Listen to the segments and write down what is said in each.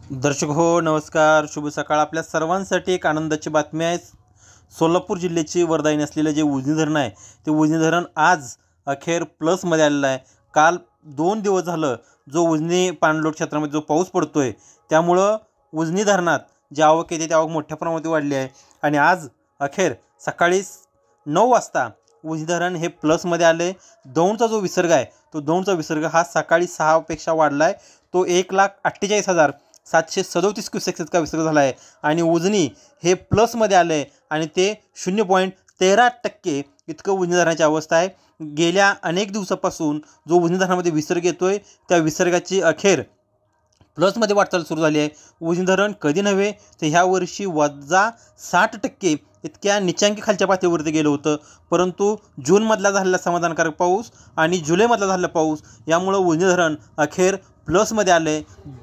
दर्शक हो नमस्कार, शुभ सकाळ. आपल्या सर्वांसाठी एक आनंदाची बातमी आहे. सोलापूर जिल्ह्याची वरदायिनी असलेलं जे उजनी धरण आहे ते उजनी धरण आज अखेर प्लसमध्ये आलेलं आहे. काल 2 दिवस झालं जो उजनी पाणलोट क्षेत्रामध्ये जो पाऊस पडतो आहे त्यामुळं उजनी धरणात जी आवक येते ती आवक मोठ्या प्रमाणात वाढली आहे आणि आज अखेर सकाळी 9 वाजता उजनी धरण हे प्लसमध्ये आले. दौंडचा जो विसर्ग आहे तो दौंडचा विसर्ग हा सकाळी 6 पेक्षा वाढला आहे. तो 1,48,737 क्युसेक्स इतका विसर्ग झाला आहे आणि उजनी हे प्लसमध्ये आलं आहे आणि ते 0.13% इतकं उजनी धरणाची अवस्था आहे. गेल्या अनेक दिवसापासून जो उजनी धरणामध्ये विसर्ग येतो आहे त्या विसर्गाची अखेर प्लसमध्ये वाटचाल सुरू झाली आहे. उजनी धरण कधी नव्हे तर ह्या वर्षी -60% इतक्या निचांकी खालच्या पातळीवरती गेलं होतं. परंतु जूनमधला झालेला समाधानकारक पाऊस आणि जुलैमधला झालेला पाऊस यामुळं उजनी धरण अखेर प्लसमध्ये आलं आहे.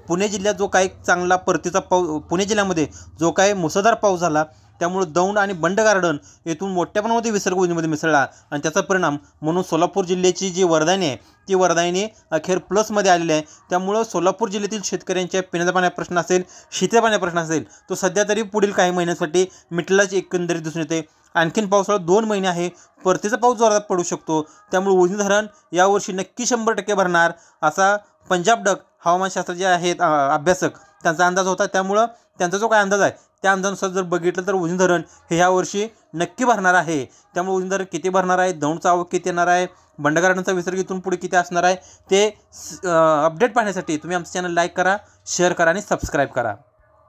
पुणे जिल्ह्यात जो काही चांगला परतीचा पुणे जिल्ह्यामध्ये जो काही मुसळधार पाऊस झाला त्यामुळं दौंड आणि बंड गार्डन येथून मोठ्या प्रमाणामध्ये विसर्ग उजनीमध्ये मिसळला आणि त्याचा परिणाम म्हणून सोलापूर जिल्ह्याची जी वरदायिनी आहे ती वरदायिनी अखेर प्लसमध्ये आलेली आहे. त्यामुळं सोलापूर जिल्ह्यातील शेतकऱ्यांच्या पिण्याचा पाण्याचा प्रश्न असेल, शीतळ पाण्याचा प्रश्न असेल तो सध्या तरी पुढील काही महिन्यांसाठी मिटलाच एकंदरीत दिसून येते. आणखीन पावसाळा 2 महिने आहे, परतीचा पाऊस जोरात पडू शकतो. त्यामुळे उजनी धरण यावर्षी नक्की 100% भरणार असा पंजाब डक हवामानशास्त्र जे आहेत अभ्यासक त्यांचा अंदाज होता. त्यामुळं त्यांचा जो काय अंदाज आहे त्या अंदाजानुसार जर बघितलं तर उजनी धरण हे ह्यावर्षी नक्की भरणार आहे. त्यामुळे उजनी धरण किती भरणार आहे, दौंडचा आवक किती येणार आहे, बंड गार्डनचा विसर्ग इथून पुढे किती असणार आहे ते अपडेट पाहण्यासाठी तुम्ही आमचं चॅनल लाईक करा, शेअर करा आणि सबस्क्राईब करा.